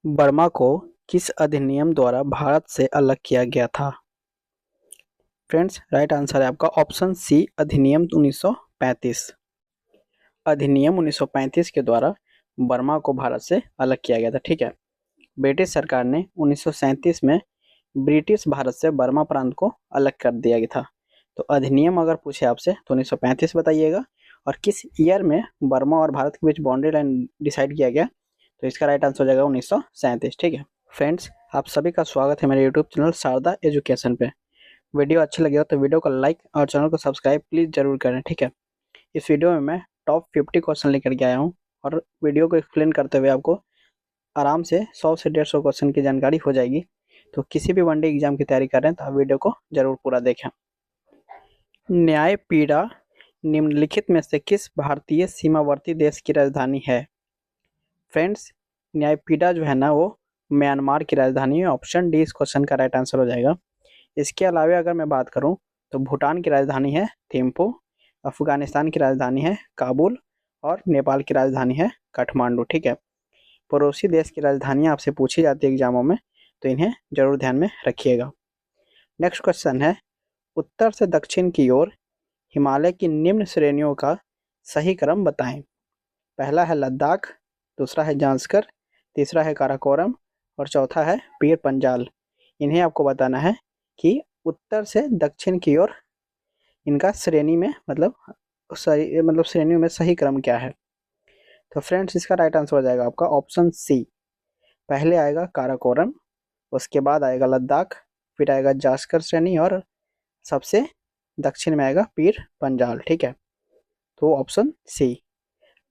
Burma को किस अधिनियम द्वारा भारत से अलग किया गया था? फ्रेंड्स, राइट आंसर है आपका ऑप्शन सी, अधिनियम 1935। अधिनियम 1935 के द्वारा बर्मा को भारत से अलग किया गया था। ठीक है। ब्रिटिश सरकार ने 1937 में ब्रिटिश भारत से बर्मा प्रांत को अलग कर दिया गया था। तो अधिनियम अगर पूछे आपसे तो 1935 बताइएगा। और किस ईयर में बर्मा और भारत के बीच बाउंड्री लाइन डिसाइड किया गया? तो इसका राइट आंसर हो जाएगा 1937। ठीक है फ्रेंड्स, आप सभी का स्वागत है मेरे यूट्यूब चैनल शारदा एजुकेशन पे। वीडियो अच्छी लगी हो तो वीडियो को लाइक और चैनल को सब्सक्राइब प्लीज़ जरूर करें। ठीक है। इस वीडियो में मैं टॉप 50 क्वेश्चन लेकर के आया हूँ और वीडियो को एक्सप्लेन करते हुए आपको आराम से 100 से 150 क्वेश्चन की जानकारी हो जाएगी। तो किसी भी वनडे एग्जाम की तैयारी कर रहे हैं तो आप वीडियो को जरूर पूरा देखें। न्यायपीड़ा निम्नलिखित में से किस भारतीय सीमावर्ती देश की राजधानी है? फ्रेंड्स, न्यायपीड़ा जो है ना वो म्यांमार की राजधानी है। ऑप्शन डी इस क्वेश्चन का राइट आंसर हो जाएगा। इसके अलावा अगर मैं बात करूं तो भूटान की राजधानी है थिम्पू, अफगानिस्तान की राजधानी है काबुल और नेपाल की राजधानी है काठमांडू। ठीक है। पड़ोसी देश की राजधानियां आपसे पूछी जाती है एग्जामों में, तो इन्हें जरूर ध्यान में रखिएगा। नेक्स्ट क्वेश्चन है, उत्तर से दक्षिण की ओर हिमालय की निम्न श्रेणियों का सही क्रम बताएं। पहला है लद्दाख, दूसरा है जांस्कर, तीसरा है काराकोरम और चौथा है पीर पंजाल। इन्हें आपको बताना है कि उत्तर से दक्षिण की ओर इनका श्रेणी में मतलब श्रेणियों में सही क्रम क्या है? तो फ्रेंड्स, इसका राइट आंसर हो जाएगा आपका ऑप्शन सी। पहले आएगा काराकोरम, उसके बाद आएगा लद्दाख, फिर आएगा जास्कर श्रेणी और सबसे दक्षिण में आएगा पीर पंजाल। ठीक है। तो ऑप्शन सी।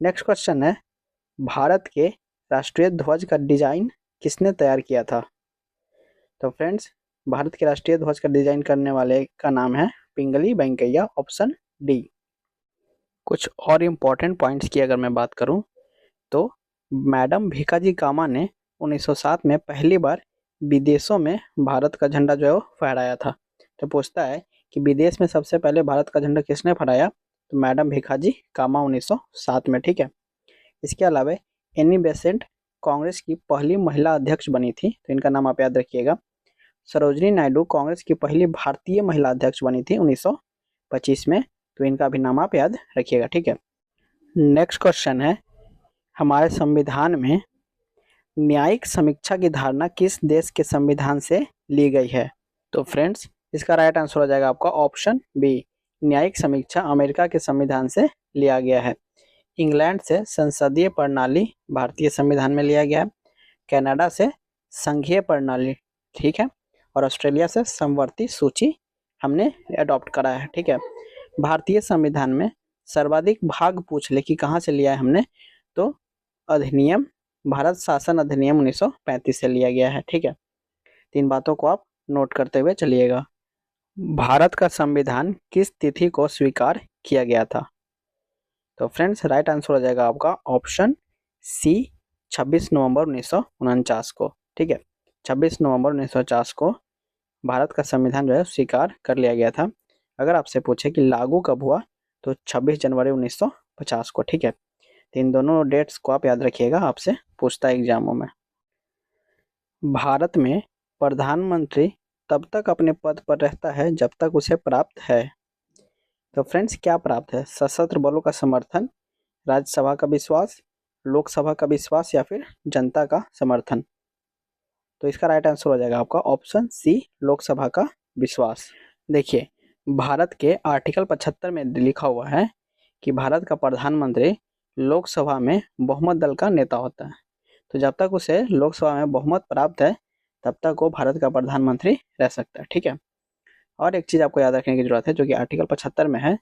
नेक्स्ट क्वेश्चन है, भारत के राष्ट्रीय ध्वज का डिजाइन किसने तैयार किया था? तो फ्रेंड्स, भारत के राष्ट्रीय ध्वज का डिजाइन करने वाले का नाम है पिंगली वेंकैया। Option D. कुछ और इम्पोर्टेंट पॉइंट्स की अगर मैं बात करूं तो मैडम भीकाजी कामा ने 1907 में पहली बार विदेशों में भारत का झंडा जो है वो फहराया था। तो पूछता है कि विदेश में सबसे पहले भारत का झंडा किसने फहराया? तो मैडम भीकाजी कामा 1907 में। ठीक है। इसके अलावा एनी बेसेंट कांग्रेस की पहली महिला अध्यक्ष बनी थी, तो इनका नाम आप याद रखिएगा। सरोजनी नायडू कांग्रेस की पहली भारतीय महिला अध्यक्ष बनी थी 1925 में, तो इनका भी नाम आप याद रखिएगा। ठीक है। नेक्स्ट क्वेश्चन है, हमारे संविधान में न्यायिक समीक्षा की धारणा किस देश के संविधान से ली गई है? तो फ्रेंड्स, इसका राइट आंसर हो जाएगा आपका ऑप्शन बी। न्यायिक समीक्षा अमेरिका के संविधान से लिया गया है। इंग्लैंड से संसदीय प्रणाली भारतीय संविधान में लिया गया है। कनाडा से संघीय प्रणाली, ठीक है, और ऑस्ट्रेलिया से समवर्ती सूची हमने अडॉप्ट करा है। ठीक है। भारतीय संविधान में सर्वाधिक भाग पूछ ले कि कहाँ से लिया है हमने, तो अधिनियम भारत शासन अधिनियम 1935 से लिया गया है। ठीक है। तीन बातों को आप नोट करते हुए चलिएगा। भारत का संविधान किस तिथि को स्वीकार किया गया था? तो फ्रेंड्स, राइट आंसर हो जाएगा आपका ऑप्शन सी, 26 नवंबर 1949 को। ठीक है। 26 नवंबर 1949 को भारत का संविधान जो है स्वीकार कर लिया गया था। अगर आपसे पूछे कि लागू कब हुआ, तो 26 जनवरी 1950 को। ठीक है। तो इन दोनों डेट्स को आप याद रखिएगा, आपसे पूछता है एग्जामों में। भारत में प्रधानमंत्री तब तक अपने पद पर रहता है जब तक उसे प्राप्त है। तो फ्रेंड्स, क्या प्राप्त है? सशस्त्र बलों का समर्थन, राज्यसभा का विश्वास, लोकसभा का विश्वास या फिर जनता का समर्थन? तो इसका राइट आंसर हो जाएगा आपका ऑप्शन सी, लोकसभा का विश्वास। देखिए, भारत के आर्टिकल 75 में लिखा हुआ है कि भारत का प्रधानमंत्री लोकसभा में बहुमत दल का नेता होता है। तो जब तक उसे लोकसभा में बहुमत प्राप्त है तब तक वो भारत का प्रधानमंत्री रह सकता है। ठीक है। और एक चीज़ आपको याद रखने की जरूरत है जो कि आर्टिकल 75 में है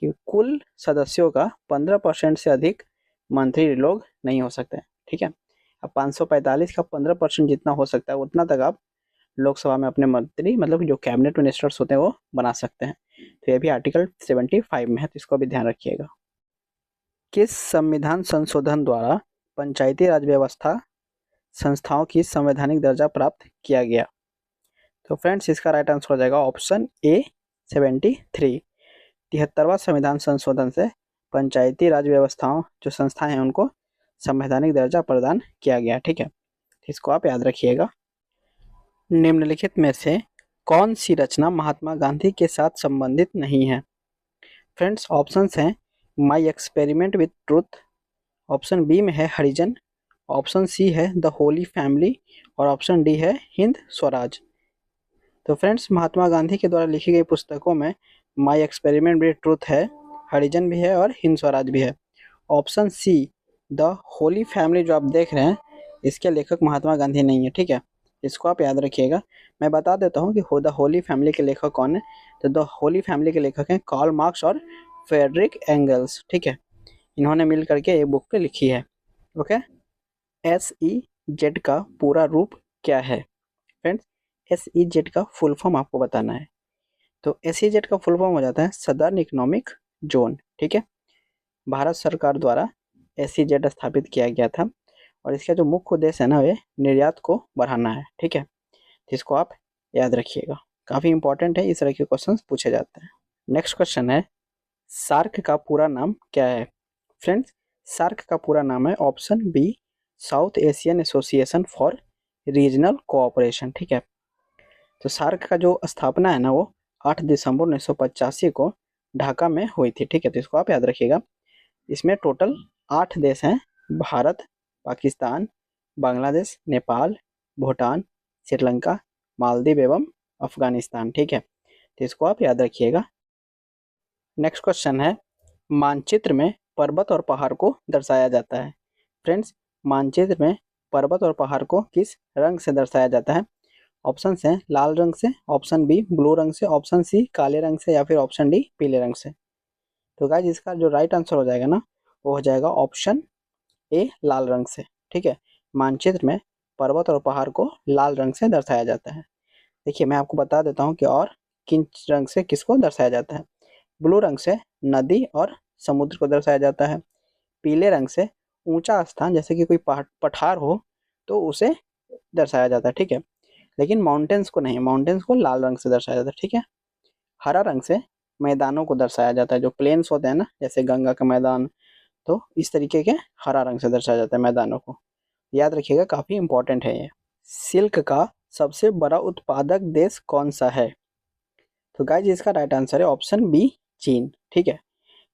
कि कुल सदस्यों का 15% से अधिक मंत्री लोग नहीं हो सकते। ठीक है। अब 545 का 15% जितना हो सकता है उतना तक आप लोकसभा में अपने मंत्री मतलब जो कैबिनेट मिनिस्टर्स होते हैं वो बना सकते हैं। तो ये भी आर्टिकल 75 में है, तो इसको भी ध्यान रखिएगा। किस संविधान संशोधन द्वारा पंचायती राज व्यवस्था संस्थाओं की संवैधानिक दर्जा प्राप्त किया गया? तो फ्रेंड्स, इसका राइट आंसर हो जाएगा ऑप्शन ए, 73। 73वां संविधान संशोधन से पंचायती राज व्यवस्थाओं जो संस्थाएं हैं उनको संवैधानिक दर्जा प्रदान किया गया। ठीक है। इसको आप याद रखिएगा। निम्नलिखित में से कौन सी रचना महात्मा गांधी के साथ संबंधित नहीं है? फ्रेंड्स ऑप्शंस हैं my experiment with truth, option B में है हरिजन, ऑप्शन सी है द होली फैमिली और ऑप्शन डी है हिंद स्वराज। तो फ्रेंड्स महात्मा गांधी के द्वारा लिखी गई पुस्तकों में माई एक्सपेरिमेंट विद ट्रूथ है, हरिजन भी है और हिंद स्वराज भी है। Option see the holy family जो आप देख रहे हैं इसके लेखक महात्मा गांधी नहीं है, ठीक है, इसको आप याद रखिएगा। मैं बता देता हूँ कि द होली फैमिली के लेखक कौन है। तो द होली फैमिली के लेखक हैं कार्ल मार्क्स और फ्रेडरिक एंगल्स, ठीक है, इन्होंने मिल करके ये बुक लिखी है। ओके, SEZ का पूरा रूप क्या है? फ्रेंड्स SEZ का फुल फॉर्म आपको बताना है। तो SEZ का फुल फॉर्म हो जाता है सदर्न इकोनॉमिक जोन, ठीक है। भारत सरकार द्वारा SEZ स्थापित किया गया था और इसका जो मुख्य उद्देश्य है ना वे निर्यात को बढ़ाना है, ठीक है, इसको आप याद रखिएगा, काफ़ी इंपॉर्टेंट है, इस तरह के क्वेश्चन पूछे जाते हैं। नेक्स्ट क्वेश्चन है सार्क का पूरा नाम क्या है? फ्रेंड्स सार्क का पूरा नाम है option B South Asian Association for Regional Cooperation, ठीक है। तो सार्क का जो स्थापना है ना वो 8 दिसंबर 1985 को ढाका में हुई थी, ठीक है, तो इसको आप याद रखिएगा। इसमें टोटल 8 देश हैं, भारत, पाकिस्तान, बांग्लादेश, नेपाल, भूटान, श्रीलंका, मालदीव एवं अफगानिस्तान, ठीक है, तो इसको आप याद रखिएगा। नेक्स्ट क्वेश्चन है मानचित्र में पर्वत और पहाड़ को दर्शाया जाता है। फ्रेंड्स मानचित्र में पर्वत और पहाड़ को किस रंग से दर्शाया जाता है? ऑप्शन हैं लाल रंग से, ऑप्शन बी ब्लू रंग से, ऑप्शन सी काले रंग से या फिर ऑप्शन डी पीले रंग से। तो गाइस इसका जो राइट आंसर हो जाएगा ना वो हो जाएगा ऑप्शन ए लाल रंग से, ठीक है। मानचित्र में पर्वत और पहाड़ को लाल रंग से दर्शाया जाता है। देखिए मैं आपको बता देता हूँ कि और किन रंग से किसको दर्शाया जाता है। ब्लू रंग से नदी और समुद्र को दर्शाया जाता है, पीले रंग से ऊंचा स्थान जैसे कि कोई पठार हो तो उसे दर्शाया जाता है, ठीक है, लेकिन माउंटेन्स को नहीं, माउंटेन्स को लाल रंग से दर्शाया जाता है, ठीक है। हरा रंग से मैदानों को दर्शाया जाता है, जो प्लेन्स होते हैं ना जैसे गंगा का मैदान, तो इस तरीके के हरा रंग से दर्शाया जाता है मैदानों को, याद रखिएगा, काफ़ी इंपॉर्टेंट है ये। सिल्क का सबसे बड़ा उत्पादक देश कौन सा है? तो गाइस इसका राइट आंसर है ऑप्शन बी चीन, ठीक है।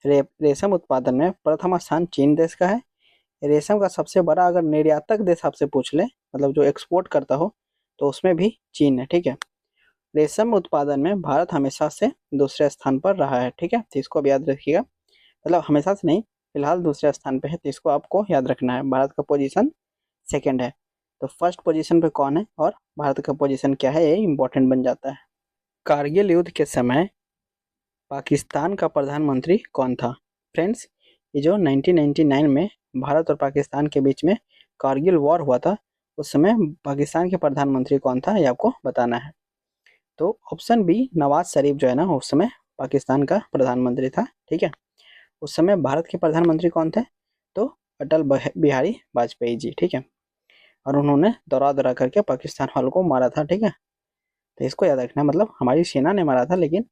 रेशम उत्पादन में प्रथम स्थान चीन देश का है। रेशम का सबसे बड़ा अगर निर्यातक देश आपसे पूछ ले, मतलब जो एक्सपोर्ट करता हो, तो उसमें भी चीन है, ठीक है। रेशम उत्पादन में भारत हमेशा से दूसरे स्थान पर रहा है, ठीक है, तो इसको अब याद रखिएगा, मतलब हमेशा से नहीं, फिलहाल दूसरे स्थान पे है, तो इसको आपको याद रखना है। भारत का पोजीशन सेकंड है, तो फर्स्ट पोजीशन पे कौन है और भारत का पोजीशन क्या है, ये इंपॉर्टेंट बन जाता है। कारगिल युद्ध के समय पाकिस्तान का प्रधानमंत्री कौन था? फ्रेंड्स ये जो 1999 में भारत और पाकिस्तान के बीच में कारगिल वॉर हुआ था, उस समय पाकिस्तान के प्रधानमंत्री कौन था ये आपको बताना है। तो ऑप्शन बी नवाज शरीफ जो है ना उस समय पाकिस्तान का प्रधानमंत्री था, ठीक है। उस समय भारत के प्रधानमंत्री कौन थे? तो अटल बिहारी वाजपेयी जी, ठीक है, और उन्होंने दौरा दौरा करके पाकिस्तान वालों को मारा था, ठीक है, तो इसको याद रखना, मतलब हमारी सेना ने मारा था, लेकिन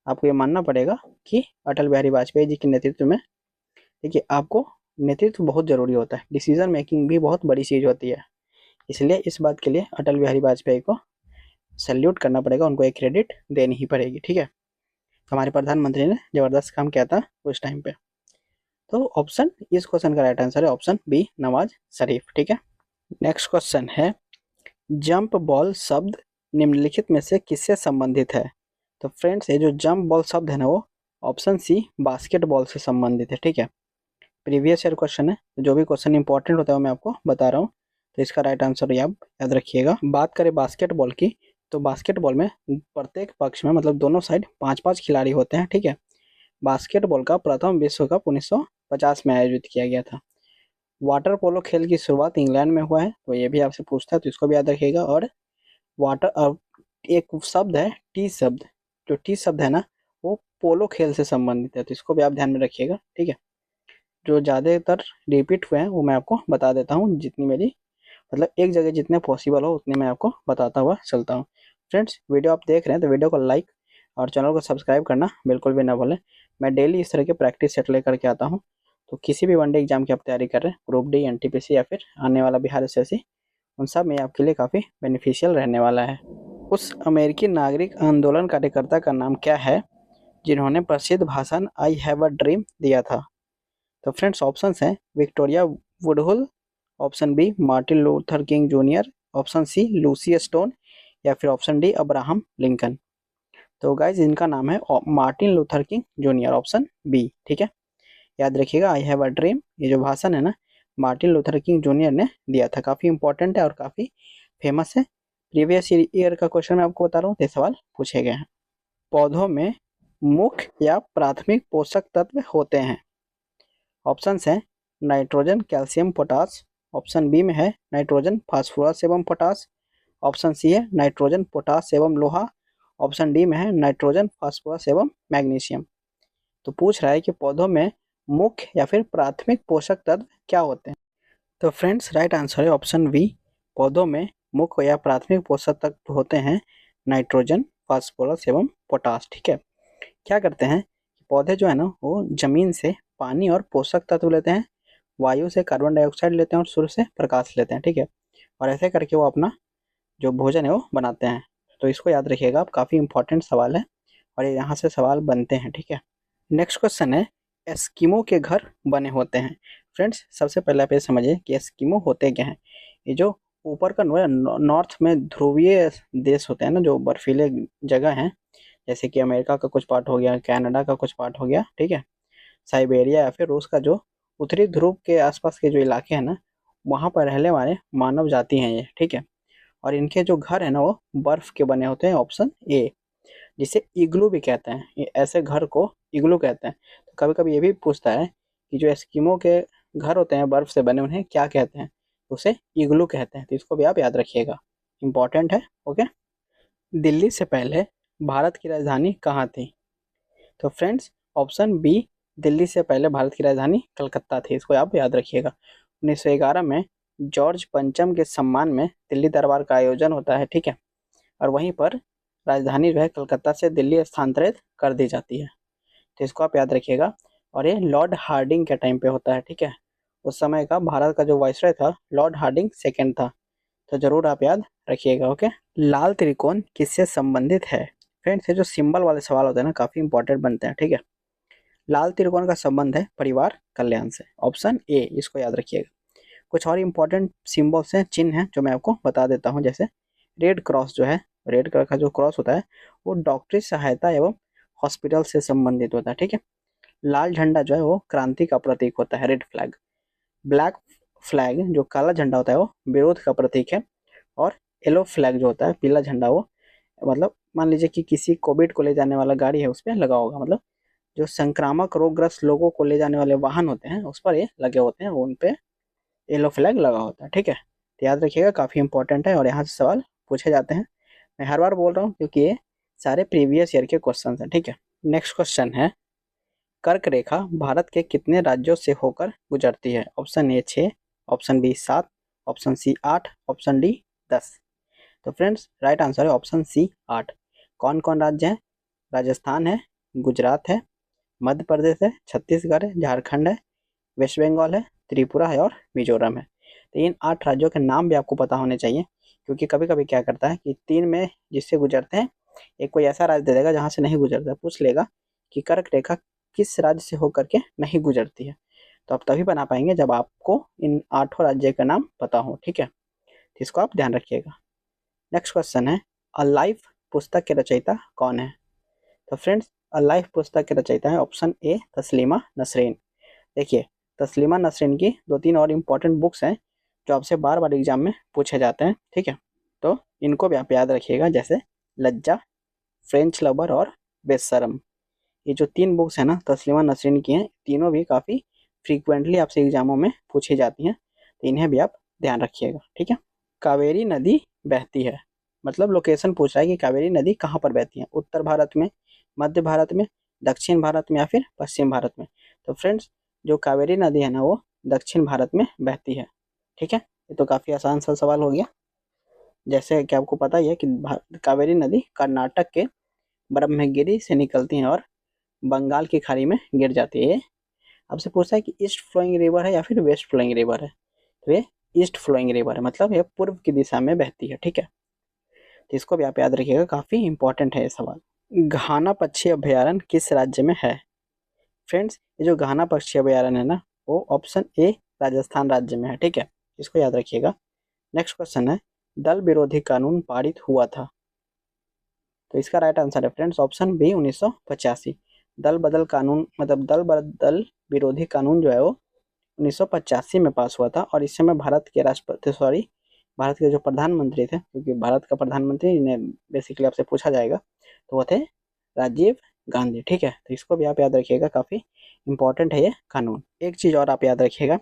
आपको ये मानना पड़ेगा कि अटल बिहारी वाजपेयी जी के नेतृत्व में, देखिए आपको नेतृत्व बहुत ज़रूरी होता है, डिसीजन मेकिंग भी बहुत बड़ी चीज़ होती है, इसलिए इस बात के लिए अटल बिहारी वाजपेयी को सैल्यूट करना पड़ेगा, उनको एक क्रेडिट देनी ही पड़ेगी, ठीक है। हमारे प्रधानमंत्री ने ज़बरदस्त काम किया था उस टाइम पे। तो ऑप्शन इस क्वेश्चन का राइट आंसर है ऑप्शन बी नवाज शरीफ, ठीक है। नेक्स्ट क्वेश्चन है जंप बॉल शब्द निम्नलिखित में से संबंधित है? तो फ्रेंड्स ये जो जंप बॉल शब्द है ना वो ऑप्शन सी बास्केटबॉल से संबंधित है, ठीक है। प्रीवियस ईयर क्वेश्चन है, तो जो भी क्वेश्चन इंपॉर्टेंट होता है वो मैं आपको बता रहा हूँ, तो इसका राइट आंसर ये आप याद रखिएगा। बात करें बास्केटबॉल की, तो बास्केटबॉल में प्रत्येक पक्ष में मतलब दोनों साइड 5-5 खिलाड़ी होते हैं, ठीक है। बास्केटबॉल का प्रथम विश्व कप 1950 में आयोजित किया गया था। वाटर पोलो खेल की शुरुआत इंग्लैंड में हुआ है, तो ये भी आपसे पूछता है, तो इसको भी याद रखिएगा। और वाटर एक शब्द है टी शब्द, जो टी शब्द है ना वो पोलो खेल से संबंधित है, तो इसको भी आप ध्यान में रखिएगा, ठीक है। जो ज़्यादातर रिपीट हुए हैं वो मैं आपको बता देता हूँ, जितनी मेरी मतलब एक जगह जितने पॉसिबल हो उतने मैं आपको बताता हुआ चलता हूँ। फ्रेंड्स वीडियो आप देख रहे हैं तो वीडियो को लाइक और चैनल को सब्सक्राइब करना बिल्कुल भी ना भूलें। मैं डेली इस तरह के प्रैक्टिस सेट लेकर के आता हूँ, तो किसी भी वनडे एग्जाम की आप तैयारी कर रहे हैं, ग्रुप डी, एनटीपीसी या फिर आने वाला बिहार एसएससी, उन सब में आपके लिए काफ़ी बेनिफिशियल रहने वाला है। उस अमेरिकी नागरिक आंदोलन कार्यकर्ता का नाम क्या है जिन्होंने प्रसिद्ध भाषण आई हैव अ ड्रीम दिया था? तो फ्रेंड्स ऑप्शंस हैं Victoria Woodhull, option B Martin Luther King junior, option C Lucy Stone या फिर ऑप्शन डी अब्राहम लिंकन। तो गाइज इनका नाम है Martin Luther King junior, option B. ठीक है, याद रखिएगा आई हैव अ ड्रीम ये जो भाषण है ना मार्टिन लूथर किंग जूनियर ने दिया था। काफ़ी इंपॉर्टेंट है और काफ़ी फेमस है। प्रीवियस ईयर का क्वेश्चन मैं आपको बता रहा हूँ, ये सवाल पूछे गए हैं। पौधों में मुख्य या प्राथमिक पोषक तत्व होते हैं? ऑप्शन है nitrogen, calcium, potash. Option B में है नाइट्रोजन, फास्फोरस एवं पोटास। ऑप्शन सी है नाइट्रोजन, पोटास एवं लोहा। ऑप्शन डी में है नाइट्रोजन, फास्फोरस एवं मैग्नीशियम। तो पूछ रहा है कि पौधों में मुख्य या फिर प्राथमिक पोषक तत्व क्या होते हैं? तो फ्रेंड्स राइट आंसर है ऑप्शन बी। पौधों में मुख्य या प्राथमिक पोषक तत्व होते हैं नाइट्रोजन, फास्फोरस एवं पोटास। ठीक है, क्या करते हैं पौधे जो है ना वो जमीन से पानी और पोषक तत्व लेते हैं, वायु से कार्बन डाइऑक्साइड लेते हैं और सूर्य से प्रकाश लेते हैं। ठीक है, और ऐसे करके वो अपना जो भोजन है वो बनाते हैं। तो इसको याद रखिएगा आप, काफ़ी इंपॉर्टेंट सवाल है और ये यहाँ से सवाल बनते हैं। ठीक है, नेक्स्ट क्वेश्चन है एस्किमो के घर बने होते हैं। फ्रेंड्स सबसे पहले आप ये समझिए कि एस्किमो होते क्या हैं। ये जो ऊपर का नॉर्थ में ध्रुवीय देश होते हैं ना, जो बर्फीले जगह हैं, जैसे कि अमेरिका का कुछ पार्ट हो गया, कनाडा का कुछ पार्ट हो गया, ठीक है, साइबेरिया या फिर रूस का जो उत्तरी ध्रुव के आसपास के जो इलाके हैं ना, वहाँ पर रहने वाले मानव जाति हैं ये। ठीक है, और इनके जो घर है ना वो बर्फ के बने होते हैं, ऑप्शन ए, जिसे इग्लू भी कहते हैं। ये ऐसे घर को इग्लू कहते हैं। तो कभी कभी ये भी पूछता है कि जो एस्किमो के घर होते हैं बर्फ से बने, उन्हें क्या कहते हैं? तो उसे इग्लू कहते हैं। तो इसको भी आप याद रखिएगा, इंपॉर्टेंट है। ओके, दिल्ली से पहले भारत की राजधानी कहाँ थी? तो फ्रेंड्स ऑप्शन बी, दिल्ली से पहले भारत की राजधानी कलकत्ता थी। इसको आप याद रखिएगा। 1911 में जॉर्ज पंचम के सम्मान में दिल्ली दरबार का आयोजन होता है। ठीक है, और वहीं पर राजधानी जो है कलकत्ता से दिल्ली स्थानांतरित कर दी जाती है। तो इसको आप याद रखिएगा। और ये लॉर्ड हार्डिंग के टाइम पे होता है। ठीक है, उस समय का भारत का जो वाइसरॉय था लॉर्ड हार्डिंग सेकेंड था। तो जरूर आप याद रखिएगा। ओके, लाल त्रिकोण किससे संबंधित है? फ्रेंड्स ये जो सिंबल वाले सवाल होते हैं ना काफ़ी इंपॉर्टेंट बनते हैं। ठीक है, लाल त्रिकोण का संबंध है परिवार कल्याण से, ऑप्शन ए, इसको याद रखिएगा। कुछ और इंपॉर्टेंट सिंबल्स हैं, चिन्ह हैं, जो मैं आपको बता देता हूँ। जैसे रेड क्रॉस जो है, रेड कलर का जो क्रॉस होता है वो डॉक्टरी सहायता एवं हॉस्पिटल से संबंधित होता है। ठीक है, लाल झंडा जो है वो क्रांति का प्रतीक होता है, रेड फ्लैग। ब्लैक फ्लैग जो काला झंडा होता है वो विरोध का प्रतीक है। और येलो फ्लैग जो होता है पीला झंडा, वो मतलब मान लीजिए कि किसी कोविड को ले जाने वाला गाड़ी है उस पर लगा होगा, मतलब जो संक्रामक रोगग्रस्त लोगों को ले जाने वाले वाहन होते हैं उस पर ये लगे होते हैं, उन पे येलो फ्लैग लगा होता है। ठीक है, तो याद रखिएगा, काफ़ी इंपॉर्टेंट है और यहाँ से सवाल पूछे जाते हैं। मैं हर बार बोल रहा हूँ क्योंकि ये सारे प्रीवियस ईयर के क्वेश्चन हैं। ठीक है, नेक्स्ट क्वेश्चन है कर्क रेखा भारत के कितने राज्यों से होकर गुजरती है? Option A 6, option B 7, option C 8, option D 10। तो फ्रेंड्स राइट आंसर है ऑप्शन सी 8। कौन कौन राज्य हैं? राजस्थान है, गुजरात है, मध्य प्रदेश है, छत्तीसगढ़ है, झारखंड है, वेस्ट बंगाल है, त्रिपुरा है और मिजोरम है। तो इन 8 राज्यों के नाम भी आपको पता होने चाहिए, क्योंकि कभी कभी क्या करता है कि 3 में जिससे गुजरते हैं एक कोई ऐसा राज्य दे देगा जहाँ से नहीं गुजरता, पूछ लेगा कि कर्क रेखा किस राज्य से होकर के नहीं गुजरती है। तो आप तभी बना पाएंगे जब आपको इन 8 राज्य का नाम पता हो। ठीक है, तो इसको आप ध्यान रखिएगा। नेक्स्ट क्वेश्चन है अ लाइफ पुस्तक के रचयिता कौन है? तो फ्रेंड्स अ लाइफ पुस्तक के रचयिता है ऑप्शन ए तस्लीमा नसरीन। देखिए तस्लीमा नसरीन की 2-3 और इम्पोर्टेंट बुक्स हैं जो आपसे बार बार एग्जाम में पूछे जाते हैं। ठीक है, तो इनको भी आप याद रखिएगा, जैसे लज्जा, फ्रेंच लवर और बेशरम। ये जो 3 बुक्स हैं ना तस्लीमा नसरीन की हैं, तीनों भी काफ़ी फ्रीक्वेंटली आपसे एग्जामों में पूछी जाती हैं, तो इन्हें भी आप ध्यान रखिएगा। ठीक है, कावेरी नदी बहती है, मतलब लोकेशन पूछ रहा है कि कावेरी नदी कहाँ पर बहती है, उत्तर भारत में, मध्य भारत में, दक्षिण भारत में या फिर पश्चिम भारत में? तो फ्रेंड्स जो कावेरी नदी है ना वो दक्षिण भारत में बहती है। ठीक है, ये तो काफ़ी आसान सा सवाल हो गया। जैसे कि आपको पता ही है कि कावेरी नदी कर्नाटक के ब्रह्मगिरी से निकलती है और बंगाल की खाड़ी में गिर जाती है। आपसे पूछता है कि ईस्ट फ्लोइंग रिवर है या फिर वेस्ट फ्लोइंग रिवर है? तो ये ईस्ट फ्लोइंग रिवर है, मतलब ये पूर्व की दिशा में बहती है। ठीक है, तो इसको भी आप याद रखिएगा, काफ़ी इंपॉर्टेंट है ये सवाल। घाना पक्षी अभयारण्य किस राज्य में है? फ्रेंड्स, ये जो घाना पक्षी अभयारण्य है ना, वो ऑप्शन ए राजस्थान राज्य में है। ठीक है, इसको याद रखिएगा। नेक्स्ट क्वेश्चन है, दल विरोधी कानून पारित हुआ था? तो इसका राइट आंसर है फ्रेंड्स ऑप्शन बी 1985। दल बदल कानून, मतलब दल बदल विरोधी कानून जो है वो 1985 में पास हुआ था, और इस समय भारत के राष्ट्रपति, सॉरी, भारत के जो प्रधानमंत्री थे, क्योंकि भारत का प्रधानमंत्री इन्हें बेसिकली आपसे पूछा जाएगा, तो वो थे राजीव गांधी। ठीक है, तो इसको भी आप याद रखिएगा, काफ़ी इंपॉर्टेंट है ये कानून। एक चीज़ और आप याद रखिएगा,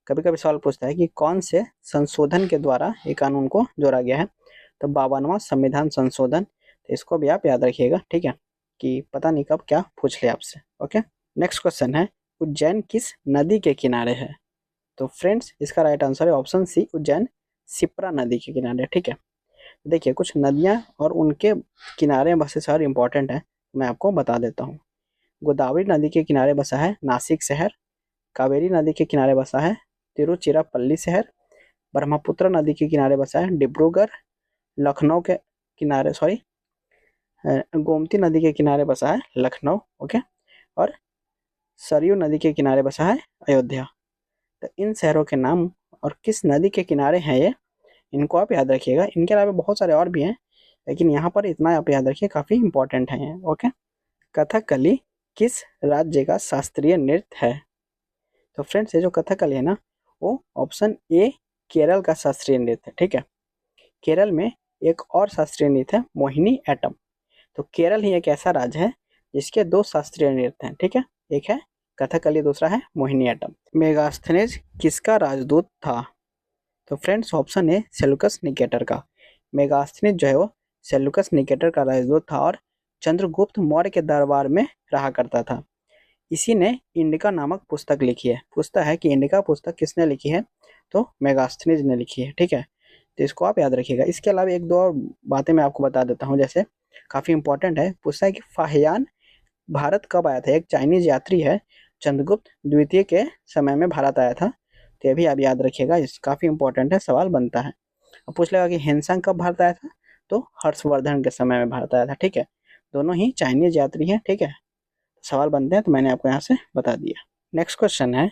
कभी कभी सवाल पूछता है कि कौन से संशोधन के द्वारा ये कानून को जोड़ा गया है, तो 52वां संविधान संशोधन। तो इसको भी आप याद रखिएगा। ठीक है, कि पता नहीं कब क्या पूछ ले आपसे। ओके, नेक्स्ट क्वेश्चन है, उज्जैन किस नदी के किनारे है? तो फ्रेंड्स, इसका राइट आंसर है ऑप्शन सी, उज्जैन शिप्रा नदी के किनारे। ठीक है, देखिए कुछ नदियाँ और उनके किनारे बसे शहर इंपॉर्टेंट है, मैं आपको बता देता हूँ। गोदावरी नदी के किनारे बसा है नासिक शहर, कावेरी नदी के किनारे बसा है तिरुचिरापल्ली शहर, ब्रह्मपुत्र नदी के किनारे बसा है डिब्रूगढ़, लखनऊ के किनारे, सॉरी, गोमती नदी के किनारे बसा है लखनऊ। ओके, और सरयू नदी के किनारे बसा है अयोध्या। तो इन शहरों के नाम और किस नदी के किनारे हैं ये, इनको आप याद रखिएगा। इनके अलावा बहुत सारे और भी हैं, लेकिन यहाँ पर इतना आप याद रखिए, काफ़ी इंपॉर्टेंट है ये। ओके, कथकली किस राज्य का शास्त्रीय नृत्य है? तो फ्रेंड्स, ये जो कथकली है ना, वो ऑप्शन ए केरल का शास्त्रीय नृत्य है। ठीक है, केरल में एक और शास्त्रीय नृत्य है मोहिनी एटम। तो केरल ही एक ऐसा राज्य है जिसके दो शास्त्रीय नृत्य हैं। ठीक है, एक है कथकली, दूसरा है मोहिनी एटम। मेगास्थनीज किसका राजदूत था? तो friends, option A Seleucus Nicator का। मेगास्थनीज जो है वो सेल्यूकस निकेटर का राजदूत था और चंद्रगुप्त मौर्य के दरबार में रहा करता था। इसी ने इंडिका नामक पुस्तक लिखी है। पूछता है कि इंडिका पुस्तक किसने लिखी है, तो मेगास्थनीज ने लिखी है। ठीक है, तो इसको आप याद रखिएगा। इसके अलावा एक दो और बातें मैं आपको बता देता हूँ, जैसे काफ़ी इंपॉर्टेंट है। पूछता है कि फाहियान भारत कब आया था? एक चाइनीज यात्री है, चंद्रगुप्त द्वितीय के समय में भारत आया था। तो ये भी आप याद रखिएगा, इस काफ़ी इंपॉर्टेंट है, सवाल बनता है। अब पूछ लेगा कि हिंसंग कब भारत आया था, तो हर्षवर्धन के समय में भारत आया था। ठीक है, दोनों ही चाइनीज यात्री हैं। ठीक है, सवाल बनते हैं, तो मैंने आपको यहाँ से बता दिया। नेक्स्ट क्वेश्चन है,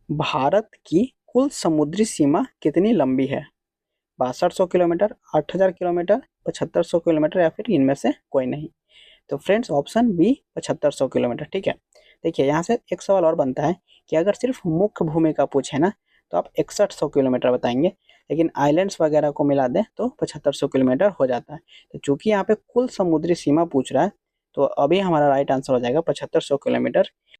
भारत की कुल समुद्री सीमा कितनी लंबी है? 6200 किलोमीटर, 8000 किलोमीटर, 7500 किलोमीटर, या फिर इनमें से कोई नहीं? तो फ्रेंड्स, ऑप्शन बी 7500 किलोमीटर। ठीक है, देखिए यहाँ से एक सवाल और बनता है कि अगर सिर्फ मुख्य भूमि का पूछे ना, तो आप 6100 किलोमीटर बताएंगे, लेकिन आइलैंड्स वगैरह को मिला दें तो 7500 किलोमीटर हो जाता है। तो चूंकि यहाँ पे कुल समुद्री सीमा पूछ रहा है, तो अभी हमारा राइट आंसर हो जाएगा 7500 किलोमीटर।